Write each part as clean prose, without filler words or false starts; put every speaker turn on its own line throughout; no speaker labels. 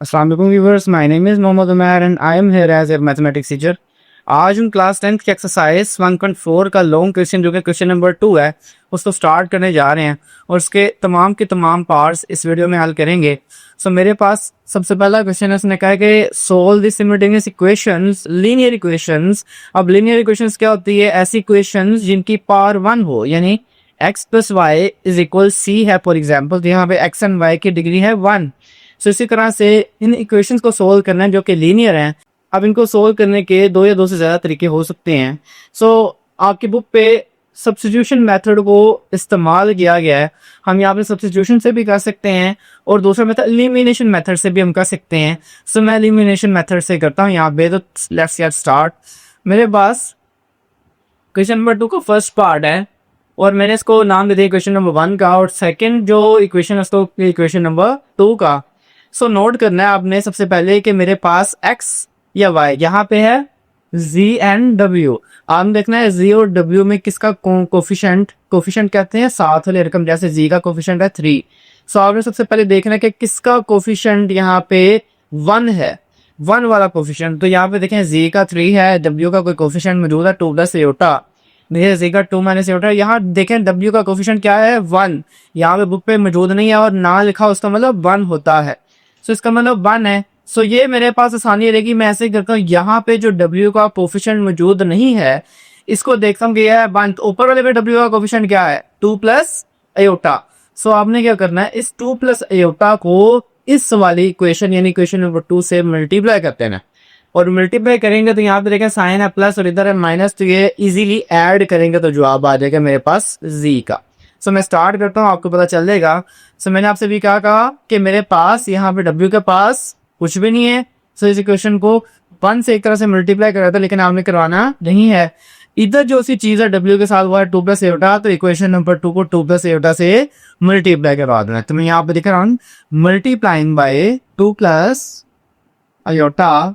अस्सलाम वालेकुम viewers, my name is Mohammad Umar and I am here as a mathematics teacher. आज हम क्लास 10th की एक्सरसाइज 1.4 का लॉन्ग क्वेश्चन जो कि क्वेश्चन नंबर 2 है उसको स्टार्ट करने जा रहे हैं और उसके तमाम के तमाम पार्ट्स इस वीडियो में हल करेंगे। सो मेरे पास सबसे पहला क्वेश्चन है, उसने कहा है कि solve the simultaneous equations linear equations. अब लीनियर इक्वेशंस क्या होती है? ऐसी इक्वेशंस जिनकी पावर 1 हो, यानी x plus y is equal c है फॉर एग्जाम्पल, तो यहाँ पे x एंड y की डिग्री है 1। सो इसी तरह से इन इक्वेशंस को सोल्व करना है जो कि लीनियर हैं। अब इनको सोल्व करने के दो या दो से ज़्यादा तरीके हो सकते हैं। सो आपकी बुक पे सब्स्टिट्यूशन मेथड को इस्तेमाल किया गया है। हम यहाँ पे सब्स्टिट्यूशन से भी कर सकते हैं और दूसरा मेथड एलिमिनेशन मेथड से भी हम कर सकते हैं। सो मैं एलिमिनेशन मेथड से करता हूँ यहाँ पे। तो लेट्स गेट स्टार्ट। मेरे पास क्वेश्चन नंबर 2 का फर्स्ट पार्ट है और मैंने इसको नाम दे दिया क्वेश्चन नंबर 1 का, और सेकंड जो इक्वेशन है उसको इक्वेशन नंबर 2 का। सो नोट करना है आपने सबसे पहले कि मेरे पास x या y यहाँ पे है z एंड w। आपने देखना है z और w में किसका कोफिशिएंट कहते हैं साथ वाले रकम, जैसे z का कोफिशिएंट है 3। सो आपने सबसे पहले देखना है कि किसका कोफिशिएंट यहाँ पे 1 है, 1 वाला कोफिशिएंट। तो यहाँ पे देखें z का 3 है, w का कोई कोफिशिएंट मौजूद है 2 प्लस एटा, z का 2 माइनस एटा। यहाँ देखें w का कोफिशिएंट क्या है 1, यहाँ पे बुक पे मौजूद नहीं है और ना लिखा, उसका मतलब 1 होता है। सो इसका मतलब 1 है। सो ये मेरे पास आसानी रहेगी, मैं ऐसे ही करता हूँ। यहाँ पे जो W का कोफिशिएंट मौजूद नहीं है इसको देखता हूँ कि यह है 1। तो ऊपर वाले पे W का कोफिशिएंट क्या है 2 प्लस अयोटा। सो आपने क्या करना है, इस 2 प्लस अयोटा को इस वाली इक्वेशन यानी इक्वेशन नंबर 2 से मल्टीप्लाई करते हैं और मल्टीप्लाई करेंगे तो यहाँ पे देखें साइन है प्लस और इधर है माइनस, तो ये इजीली ऐड करेंगे तो जवाब आ जाएगा मेरे पास Z का। सो मैं स्टार्ट करता हूँ, आपको पता चल जाएगा। सो मैंने आपसे भी क्या कहा कि मेरे पास यहाँ पे W के पास कुछ भी नहीं है। सो इस इक्वेशन को 1 से एक तरह से मल्टीप्लाई करा था, लेकिन आपने करवाना नहीं है। इधर जो सी चीज है W के साथ वो है 2 प्लस एटा, तो इक्वेशन नंबर 2 को 2 प्लस एटा से मल्टीप्लाई करवा देना। तो मैं यहाँ पे दिख रहा हूँ multiplying by 2 plus iota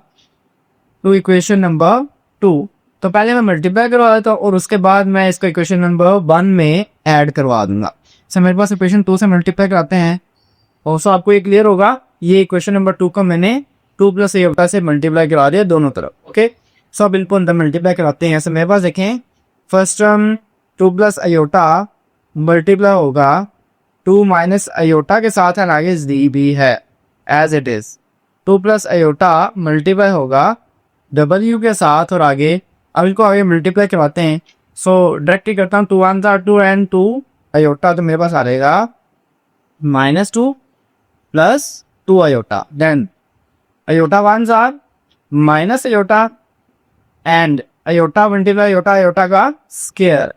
to equation number 2। तो पहले मैं मल्टीप्लाई करवा देता हूँ और उसके बाद मैं इसको इक्वेशन नंबर 1 में ऐड करवा दूंगा। सो मेरे पास इक्वेशन 2 से मल्टीप्लाई कराते हैं और सो आपको ये क्लियर होगा, ये इक्वेशन नंबर 2 को मैंने 2 प्लस एटा से मल्टीप्लाई करा दिया दोनों तरफ। ओके, सो अब इनको अंदर मल्टीप्लाई कराते हैं। सो मेरे पास देखें first term 2 plus iota multiply होगा 2 माइनस अयोटा के साथ है, आगे z भी है as it is. 2 plus iota multiply होगा W के साथ और आगे, अब इनको आगे मल्टीप्लाई करवाते हैं। सो डायरेक्टली करता हूँ 2 1 2 एंड 2 अयोटा, तो मेरे पास आ रहेगा -2 plus 2 iota, then iota 1 minus iota and iota multiply iota का स्क्वायर।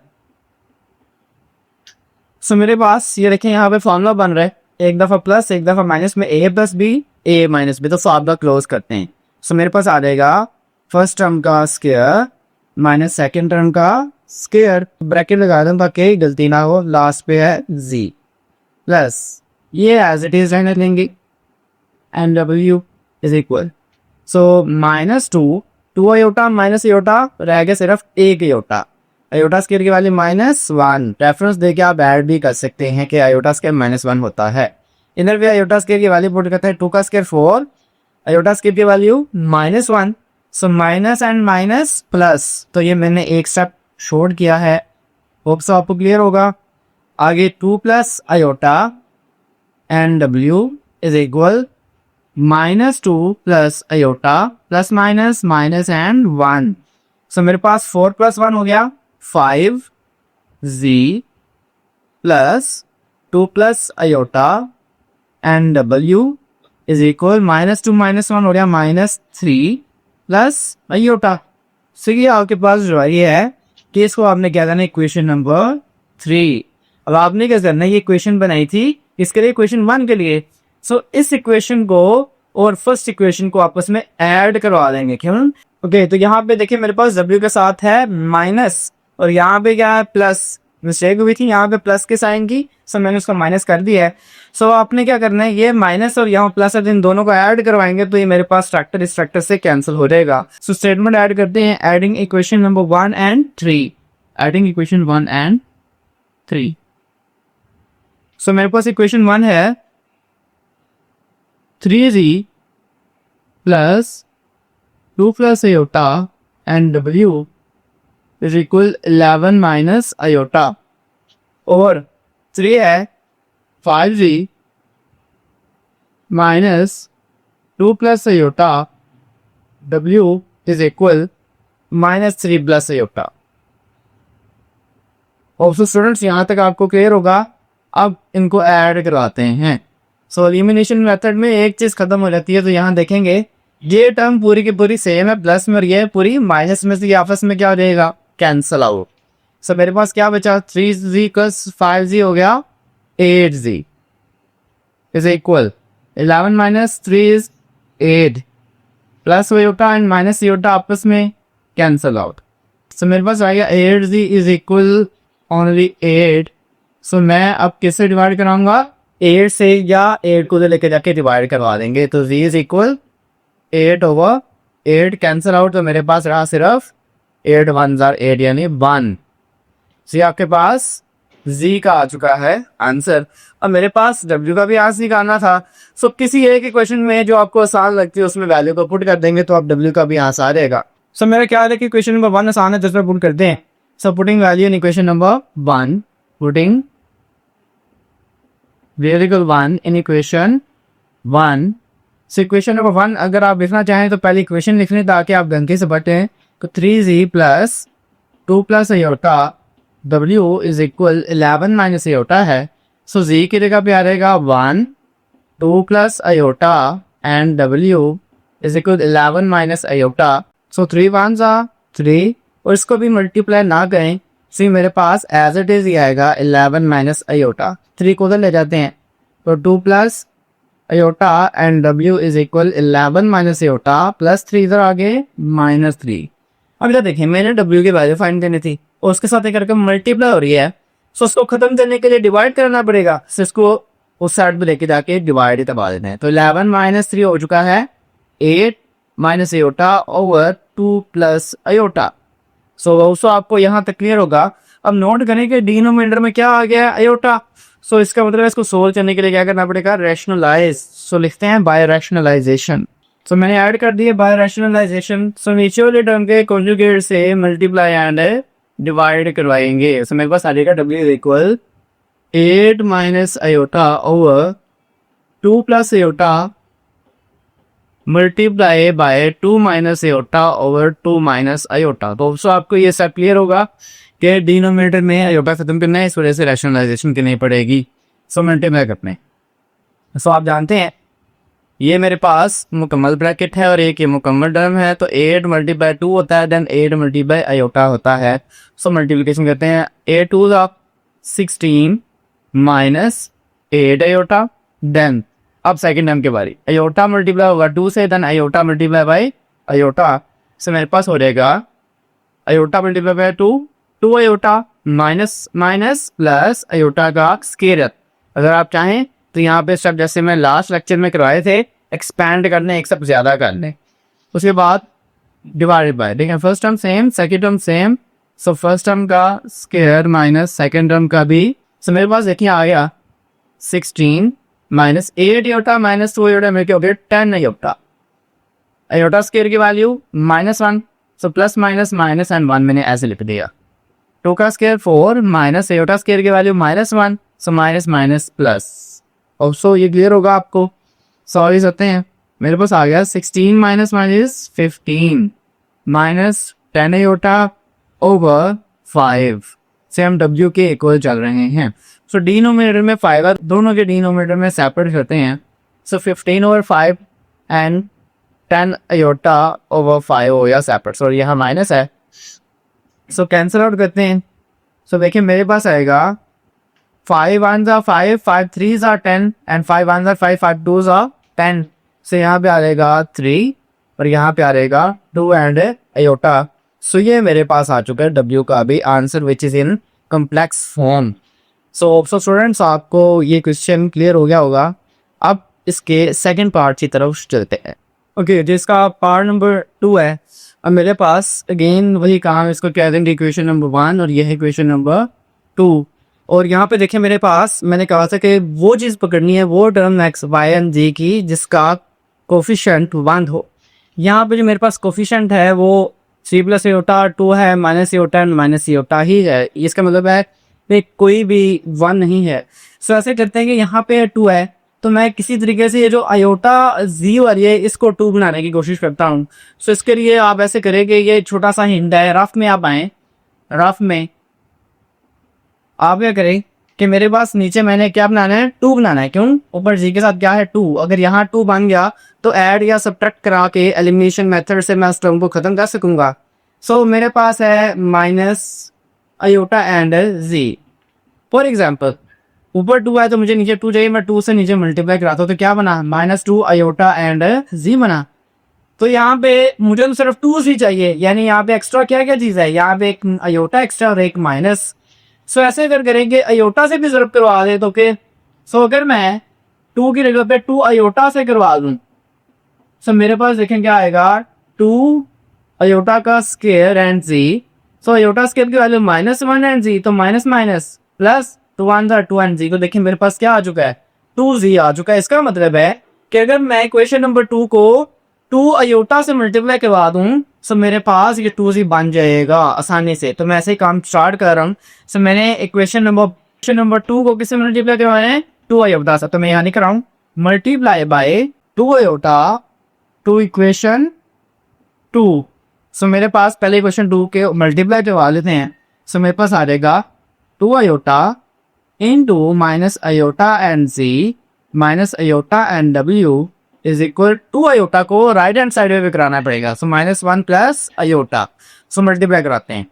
सो मेरे पास ये देखें यहाँ पे फॉर्मूला बन रहा है, एक दफा प्लस एक दफा माइनस में a plus b a minus b. तो फॉर्मूला क्लोज करते हैं। सो मेरे पास आ जाएगा फर्स्ट टर्म का स्क्वायर माइनस सेकेंड टर्म का स्क्वायर, ब्रैकेट लगा दें ताकि गलती ना हो, लास्ट पे है z प्लस ये एज इट इज रहने देंगे and W is equal. So -2 iota minus iota रह गया सिर्फ एक अयोटा, अयोटा स्क्वायर की वैल्यू -1। रेफरेंस देके आप ऐड भी कर सकते हैं कि अयोटा स्क्वायर -1 होता है। इधर भी अयोटा स्क्वायर की वैल्यू पुट करते हैं 2 का स्क्वायर 4, अयोटा स्क्वायर की value -1। So minus and minus plus, तो ये मैंने एक स्टेप छोड़ किया है, होप सो आपको क्लियर होगा। आगे 2 plus iota and W is equal -2 plus aorta plus minus minus and 1। सो मेरे पास 4 प्लस 1 हो गया 5 Z plus 2 plus iota and W is equal -2 -1 हो गया -3 प्लस अयोटा। सो ये आपके पास जो ये है कि इसको आपने क्या करना है इक्वेशन नंबर 3। अब आपने क्या करना है, ये इक्वेशन बनाई थी इसके लिए इक्वेशन 1 के लिए। सो इस इक्वेशन को और फर्स्ट इक्वेशन को आपस में ऐड करवा देंगे, क्यों? ओके, तो यहाँ पे देखिए मेरे पास W के साथ है माइनस और यहाँ पे क्या है प्लस, मिस्टेक हुई थी यहाँ पे प्लस के साइन की, सो मैंने उसका माइनस कर दिया है। सो आपने क्या करना है, ये माइनस और यहाँ प्लस है, इन दोनों को ऐड करवाएंगे तो ये मेरे पास फैक्टर इस फैक्टर से कैंसिल हो जाएगा। सो स्टेटमेंट ऐड करते हैं, adding equation number 1 and 3, adding equation 1 and 3। सो मेरे पास इक्वेशन 1 है 3Z plus 2 plus iota and W is equal 11 minus iota, और 3 है 5Z minus 2 plus iota, W is equal minus 3 plus iota. और students यहाँ तक आपको क्लियर होगा। अब इनको ऐड करवाते हैं। सो एलिमिनेशन मेथड में एक चीज खत्म हो जाती है, तो यहाँ देखेंगे ये टर्म पूरी की पूरी सेम है प्लस में, और ये पूरी माइनस में, से ये आपस में क्या हो जाएगा, कैंसल आउट। सो मेरे पास क्या बचा, 3Z प्लस 5Z हो गया 8Z is equal 11 minus 3 is 8, plus iota and minus iota आपस में कैंसल आउट। सो मेरे पास आएगा 8Z इज इक्वल ओनली 8। सो मैं अब किससे डिवाइड कराऊंगा, 8 से, या 8 को लेके जाके डिवाइड करवा देंगे। तो Z is equal 8 over 8 cancel out, तो मेरे पास रहा सिर्फ 8 1 8 यानी 1। जी आपके पास Z का आ चुका है आंसर। अब मेरे पास W का भी आंसर निकालना था। सो किसी एक क्वेश्चन में जो आपको आसान लगती है उसमें वैल्यू को पुट कर देंगे, तो आप W का भी आंसर आ रहेगा। सो मेरा ख्याल है कि क्वेश्चन नंबर 1 आसान है, तो इसमें पुट करते हैं। So putting value in equation number 1, putting variable 1 in equation 1। So equation number 1 अगर आप लिखना चाहें तो पहले इक्वेशन लिख लें ताकि आप गंके से बटें। तो 3Z plus 2 plus iota W is equal 11 minus iota है। सो Z की जगह पे आ रहेगा 1, 2 plus iota and W is equal 11 minus iota. सो 3 1 3, और इसको भी मल्टीप्लाई ना करें, सी मेरे पास एज इट इज ही आएगा 11 माइनस आयोटा। 3 को उधर ले जाते हैं, तो 2 plus iota and W is equal 11 minus iota plus 3 इधर आगे माइनस 3। अब इधर देखिए मैंने W की वैल्यू फाइंड करनी थी, और उसके साथ एक करके मल्टीप्लाई हो रही है। सो उसको खत्म करने के लिए डिवाइड करना पड़ेगा, सो इसको उस साइड पे लेके जाके डिवाइड ही दबा देना है। तो 11 माइनस 3 हो चुका है 8 minus iota over 2 plus iota. So आपको यहाँ तक क्लियर होगा। अब नोट करें कि डिनोमिनेटर में क्या आ गया है, आयोटा। सो इसका मतलब है इसको सोल्व करने के लिए क्या करना पड़ेगा, रैशनलाइज। सो लिखते हैं बाय रैशनलाइजेशन। सो मैंने ऐड कर दिया बाय रैशनलाइजेशन। सो नीचे वाले टर्म के कॉन्जुगेट से मल्टीप्लाई एंड डिवाइड करवाएंगे। सो मेरे पास आ जाएगा W is equal 8 minus iota over 2 plus iota multiply by 2 minus iota over 2 minus iota. तो आपको ये सब क्लियर होगा कि डिनोमिनेटर में आयोटा खत्म करना है, इस वजह से रैशनलाइजेशन करनी पड़ेगी। सो मल्टीप्लाई करने। सो आप जानते हैं ये मेरे पास मुकम्मल ब्रैकेट है और एक ये मुकम्मल टर्म है, तो 8 मल्टीप्लाई 2 होता है, देन 8 मल्टीप्लाई आयोटा होता है। सो मल्टीप्लिकेशन करते हैं, 8 2 16 माइनस 8 आयोटा, देन अब सेकंड टर्म के बारी, आयोटा मल्टीप्लाई होगा 2 से, then iota multiply by iota. So मेरे पास हो जाएगा iota multiply by 2 iota minus minus plus iota का स्क्वायर। अगर आप चाहें तो यहाँ पे स्टेप जैसे मैं लास्ट लेक्चर में करवाए थे, एक्सपैंड करने, एक सब ज्यादा करने, उसके बाद डिवाइडेड बाय। देखिए first term same, second term same. So first term का स्क्वायर माइनस सेकंड टर्म का भी। सो मेरे पास देखिए आ गया 16 माइनस 8 आयोटा माइनस 2 आयोटा, मेरे को हो गया 10 आयोटा। आयोटा स्क्वायर की value -1। So plus minus minus and 1 मैंने ऐसे लिख दिया। 2 का स्क्वायर 4 माइनस आयोटा स्क्वायर की value -1। So minus minus plus. और सो ये क्लियर होगा आपको। सॉरी सकते हैं, मेरे पास आ गया 16 minus minus 15 minus 10 iota over 5 से हम W के इक्वल चल रहे हैं। सो डिनोमिनेटर में 5 दोनों के डिनोमिनेटर में सेपरेट करते हैं। सो 15 ओवर 5 एंड 10 आयोटा ओवर 5 हो गया सेपरेट। सो यहाँ माइनस है, सो कैंसिल आउट करते हैं। सो देखिए मेरे पास आएगा 5 1 5, 5 3 10 एंड 5 1 5, 5 2 10। सो यहाँ पे आ जाएगा 3 और यहाँ पे आ जाएगा 2 एंड आयोटा। सो ये मेरे पास आ चुका है W का भी answer which is in complex form. So students आपको ये क्वेश्चन क्लियर हो गया होगा। अब इसके सेकंड पार्ट की तरफ चलते हैं। ओके, जिसका पार्ट नंबर 2 है। अब मेरे पास अगेन वही काम, इसको कह देंगे इक्वेशन नंबर 1 और ये है इक्वेशन नंबर 2। और यहाँ पे देखिए मेरे पास मैंने कहा था कि वो चीज़ पकड़नी है, वो term x y and z की जिसका कोफिशिएंट 1 हो। यहाँ पे जो मेरे पास कोफिशिएंट है वो थ्री प्लस एयोटा टू है, minus iota and minus iota ही है। इसका मतलब है कि कोई भी वन नहीं है। सो ऐसे करते हैं कि यहाँ पे टू है तो मैं किसी तरीके से ये जो अयोटा जी वाली है इसको टू बनाने की कोशिश करता हूँ। सो इसके लिए आप ऐसे करें कि ये छोटा सा हिंट है, रफ में आप आए, रफ में आप क्या करें कि मेरे पास नीचे मैंने क्या बनाना है, टू बनाना है। क्यों? ऊपर जी के साथ क्या है, टू। अगर यहाँ टू बन गया तो ऐड या सब्ट्रैक्ट करा के एलिमिनेशन मेथड से मैं उस टर्म को खत्म कर सकूंगा। सो मेरे पास है minus iota and z. For example ऊपर टू है तो मुझे नीचे टू चाहिए, मैं टू से नीचे मल्टीप्लाई कराता हूँ तो क्या बना, माइनस टू अयोटा एंड जी बना। तो यहाँ पे मुझे तो सिर्फ टू ही चाहिए, यानी यहाँ पे एक्स्ट्रा क्या क्या चीज है, यहाँ पे एक अयोटा एक्स्ट्रा और एक माइनस। सो ऐसे अगर करेंगे अयोटा से भी जरूर करवा दे तो के सो अगर मैं टू की जगह पे टू अयोटा से करवा दूं सो मेरे पास देखें क्या आएगा, टू अयोटा का square and z. So iota square की value minus one and z, तो minus minus plus two one था टू एंड जी। तो देखिए मेरे पास क्या आ चुका है, टू जी आ चुका है। इसका मतलब है कि अगर मैं इक्वेशन नंबर टू को टू अयोटा से मल्टीप्लाई करवा दूं सो मेरे पास ये टू जी बन जाएगा आसानी से। तो मैं ऐसे ही काम स्टार्ट कर रहा हूँ। सो मैंने इक्वेशन नंबर टू को किससे मल्टीप्लाई करवाना है, टू अयोटा से। तो मैं यहाँ नहीं कराऊं, multiply by two iota to equation two. So मेरे पास पहले इक्वेशन टू के मल्टीप्लाई करवा लेते हैं। सो मेरे पास आ जाएगा two iota into minus iota and z minus iota and W is equal to iota को राइट हैंड साइड में भी कराना पड़ेगा। So minus one plus iota. So multiply कराते हैं।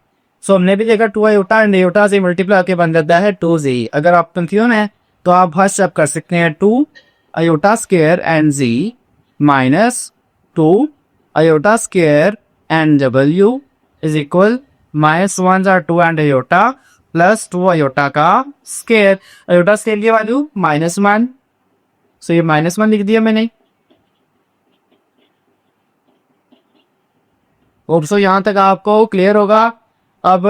सो हमने भी देखा टू अयोटा एंड अयोटा से मल्टीप्लाई होकर बन जाता है टू जी। अगर आप कंफ्यूज हैं तो आप फर्स्ट स्टेप कर सकते हैं, two iota square and z minus two iota square and W is equal minus one are two and iota plus two iota का स्क्वायर। अयोटा स्क्वायर की वैल्यू माइनस वन। सो ये minus one लिख दिया मैंने। Hope so यहाँ तक आपको clear होगा। अब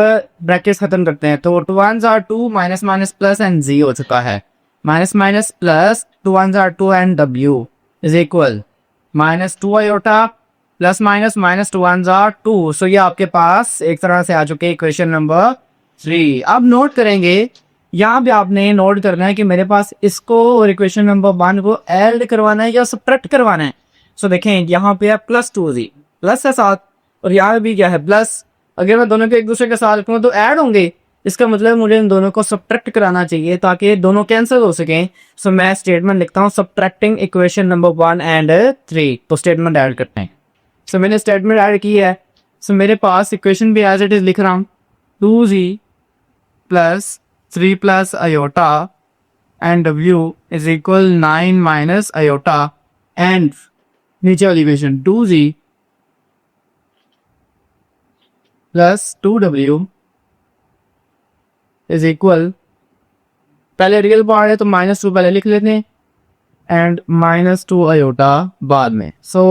ब्रैकेट्स खत्म करते हैं। तो two one are two, minus minus plus and G हो चुका है, minus minus plus two one are two and W is equal minus two iota plus minus minus two one are two. So ये आपके पास एक तरह से आ चुके हैं इक्वेशन नंबर थ्री। अब नोट करेंगे, यहाँ पे आपने नोट करना है कि मेरे पास इसको और इक्वेशन नंबर वन को ऐड करवाना है या सब्ट्रैक्ट करवाना है। सो देखें यहाँ पे है प्लस टू जी, प्लस है साथ, और यहाँ भी क्या है प्लस। अगर मैं दोनों को एक दूसरे के साथ करूँ तो ऐड होंगे, इसका मतलब मुझे इन दोनों को सब्ट्रैक्ट कराना चाहिए ताकि दोनों कैंसिल हो सकें। सो मैं स्टेटमेंट लिखता हूँ subtracting equation number one and three. तो स्टेटमेंट ऐड करते हैं। सो मैंने स्टेटमेंट ऐड की है। सो मेरे पास इक्वेशन भी एज इट इज लिख रहा हूँ, two z plus three plus iota and W is equal nine minus iota and नीचे वाली equation two z plus two W is equal, पहले रियल पार्ट है तो माइनस टू पहले लिख लेते हैं एंड माइनस टू अयोटा बाद में। सो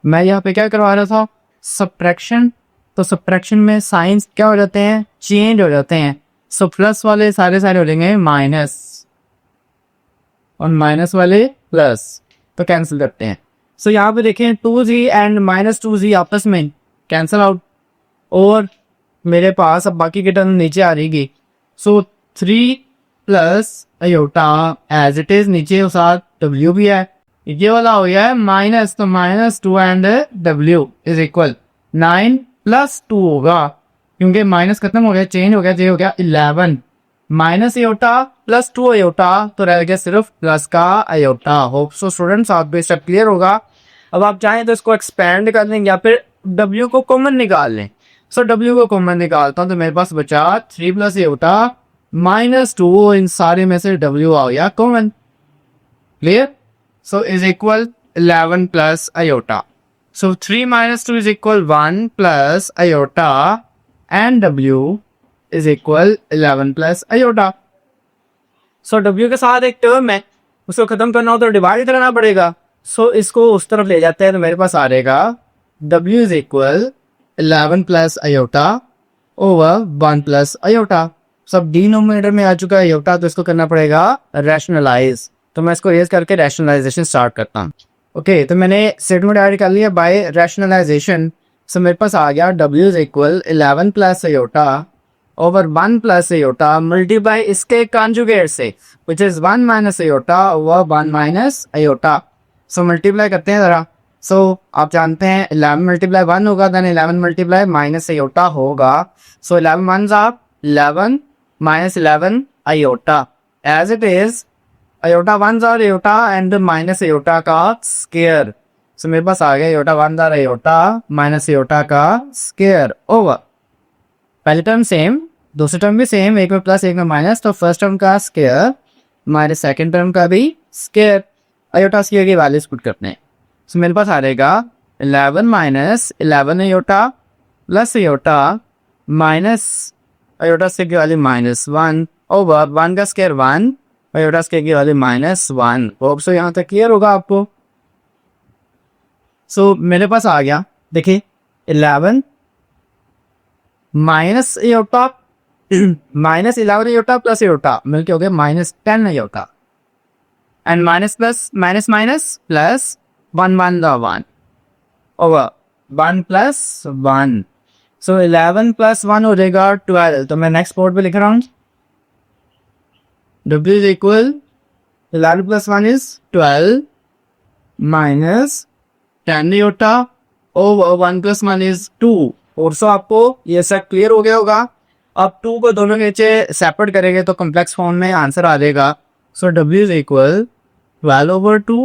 मैं यहाँ पे क्या करवा रहा था, सब्ट्रैक्शन। तो सब्ट्रैक्शन में साइंस क्या हो जाते हैं, चेंज हो जाते हैं। सो प्लस वाले सारे हो जाएंगे माइनस और माइनस वाले प्लस, तो कैंसिल करते हैं। सो यहाँ पे देखें two G and minus two G आपस में कैंसिल आउट, और मेरे पास अब बाकी की टर्म नीचे आ रहेगी। So three plus iota as it is, नीचे और साथ डब्ल्यू भी है, ये वाला हो गया है माइनस, तो minus two and W is equal nine plus two होगा क्योंकि माइनस खत्म हो गया, चेंज हो गया, ये हो गया 11 minus aorta plus two aorta, तो रह गया सिर्फ प्लस का अयोटा। होप सो स्टूडेंट्स आप भी स्टेप क्लियर होगा। अब आप चाहें तो इसको एक्सपेंड कर लें या फिर डब्ल्यू को कॉमन निकाल लें। सो डब्ल्यू को कॉमन निकालता हूं तो मेरे पास बचा three plus iota minus two, इन सारे में से डब्ल्यू आ गया common. Clear? So is equal 11 plus iota. So 3 minus 2 is equal 1 plus iota and W is equal 11 plus iota. So W के साथ एक टर्म है, उसको खत्म करना हो तो डिवाइड करना पड़ेगा। सो इसको उस तरफ ले जाते हैं तो मेरे पास आ रहेगा W is equal 11 plus iota over 1 plus iota. सब डिनोमिनेटर में आ चुका है iota, तो इसको करना पड़ेगा रैशनलाइज। तो मैं इसको रेज करके रैशनलाइजेशन स्टार्ट करता हूँ। ओके, तो मैंने स्टेटमेंट ऐड कर लिया बाय रैशनलाइजेशन। सो मेरे पास आ गया W is equal 11 plus aorta over 1 plus iota multiply इसके कॉन्जुगेट से which is 1 minus aorta over 1 minus aorta. So multiply करते हैं ज़रा। सो आप जानते हैं 11 मल्टीप्लाई 1 होगा, देन 11 मल्टीप्लाई माइनस अयोटा होगा। सो 11 1 आप 11 minus 11 iota as it is iota 1 जार अयोटा एंड माइनस अयोटा का स्केयर। सो मेरे पास आ गया अयोटा 1 जार अयोटा माइनस अयोटा का स्केयर ओवर पहली टर्म सेम, दूसरी टर्म भी सेम, एक में प्लस एक में माइनस, तो फर्स्ट टर्म का स्केयर माइनस सेकंड टर्म का भी स्केयर। अयोटा स्केयर की वैल्यूज पुट करते हैं। सो मेरे पास आ रहेगा 11 minus 11 iota plus iota minus iota square की वैल्यू -1 ओवर 1 का स्केयर 1 अयोटा स्केयर की वैल्यू -1। होप सो यहाँ तक क्लियर होगा आपको। सो मेरे पास आ गया, देखिए 11 minus iota minus 11 iota plus iota मिलके हो गया -10 iota and minus plus minus minus plus 1 1 1 over 1 plus 1। So 11 plus 1 हो जाएगा 12। तो मैं नेक्स्ट बोर्ड पे लिख रहा हूँ W is equal 11 plus 1 is 12 minus 10 iota over 1 plus 1 is 2। और सो आपको ये सब क्लियर हो गया होगा। अब 2 को दोनों नीचे सेपरेट करेंगे तो कॉम्प्लेक्स फॉर्म में आंसर आ जाएगा। सो W is equal 12 over 2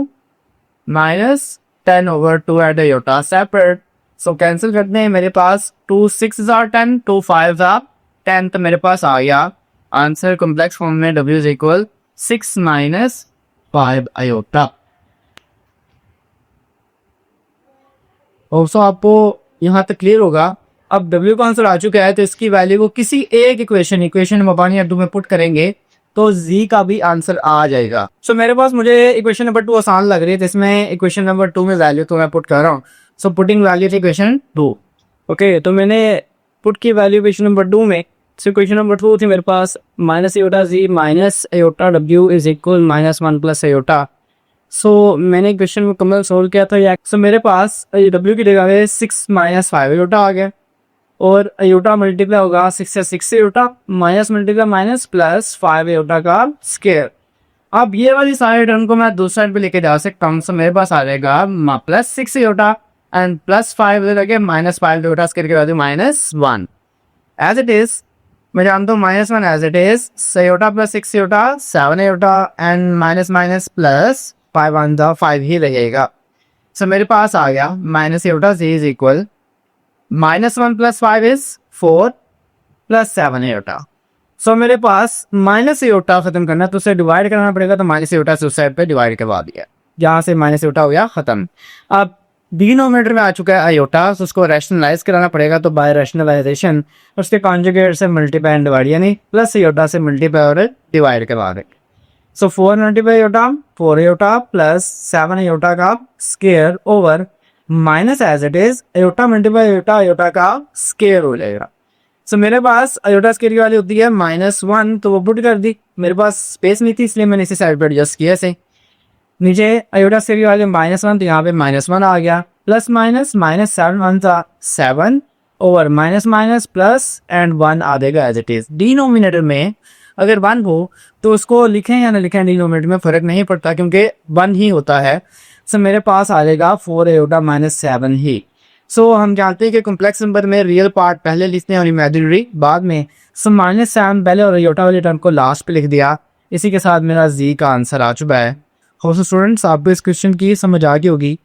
minus 10 over 2 eight iota separate. So cancel करते हैं, मेरे पास 2 6 are 10, 2 5 are 10, तो मेरे पास आ गया आंसर कॉम्प्लेक्स फॉर्म में W is equal 6 minus 5 iota. Also आपको यहाँ तक क्लियर होगा। अब W का आंसर आ चुका है तो इसकी वैल्यू को किसी एक इक्वेशन मबानी अड्डू में पुट करेंगे तो Z का भी आंसर आ जाएगा। सो मेरे पास मुझे इक्वेशन नंबर 2 आसान लग रही है तो इसमें इक्वेशन नंबर 2 में वैल्यू तो मैं पुट कर रहा हूँ। सो पुटिंग वैल्यू थी इक्वेशन 2। ओके, तो मैंने पुट की वैल्यू इक्वेशन नंबर 2 में। सो इक्वेशन नंबर 2 थी मेरे पास minus iota Z minus iota W is equal -1 plus iota. So मैंने इक्वेशन मुकम्मल सोल्व किया था। सो मेरे पास W की जगह पे 6 माइनस 5 अयोटा आ गया और अयोटा मल्टीप्लाई होगा 6 से 6 iota minus multiply minus plus 5 iota का स्केयर। अब ये वाली साइड टर्म को मैं दूसरी साइड पे लेके जा सकता हूँ। सो मेरे पास आ जाएगा प्लस 6 अयोटा एंड प्लस 5 लगे -5 अयोटा स्केयर के बाद -1 एज इट इज। मैं जानता हूँ -1 as it is iota plus 6 iota 7 iota and minus minus plus 5 on the 5 ही रहेगा। सो मेरे पास आ गया minus iota Z is equal -1 plus 5 is 4 plus 7 iota. So मेरे पास माइनस अयोटा खत्म करना तो उसे डिवाइड करना पड़ेगा, तो माइनस अयोटा से उस साइड पे डिवाइड करवा दिया, जहाँ से माइनस अयोटा हो गया खत्म। अब डिनोमिनेटर में आ चुका है अयोटा, तो उसको रैशनलाइज कराना पड़ेगा, तो बाय रैशनलाइजेशन उसके कॉन्जुगेट से मल्टीप्लाई एंड डिवाइड यानी प्लस अयोटा से मल्टीप्लाई और डिवाइड करवा देंगे। So 4 multiply iota 4 iota plus 7 iota का square over minus as it is iota multiply iota iota का स्केयर हो जाएगा। सो मेरे पास अयोटा स्केयर की वैल्यू होती है -1, तो वो पुट कर दी। मेरे पास स्पेस नहीं थी इसलिए मैंने इसी साइड पर एडजस्ट किया से। नीचे अयोटा स्केयर की वैल्यू -1 तो यहाँ पे -1 आ गया, प्लस माइनस -7 1 था 7 over minus minus plus and 1 आ देगा एज इट इज। डिनोमिनेटर में अगर 1 हो तो उसको लिखें या ना लिखें डिनोमिनेटर में फ़र्क नहीं पड़ता क्योंकि 1 ही होता है। सो मेरे पास आ जाएगा 4 अयोटा -7 ही। सो हम जानते हैं कि कॉम्प्लेक्स नंबर में रियल पार्ट पहले लिखते हैं और इमेजिनरी बाद में। सो -7 पहले और अयोटा वाले टर्म को लास्ट पे लिख दिया। इसी के साथ मेरा Z का आंसर आ चुका है। हो स्टूडेंट्स, आपको इस क्वेश्चन की समझ आ गई होगी।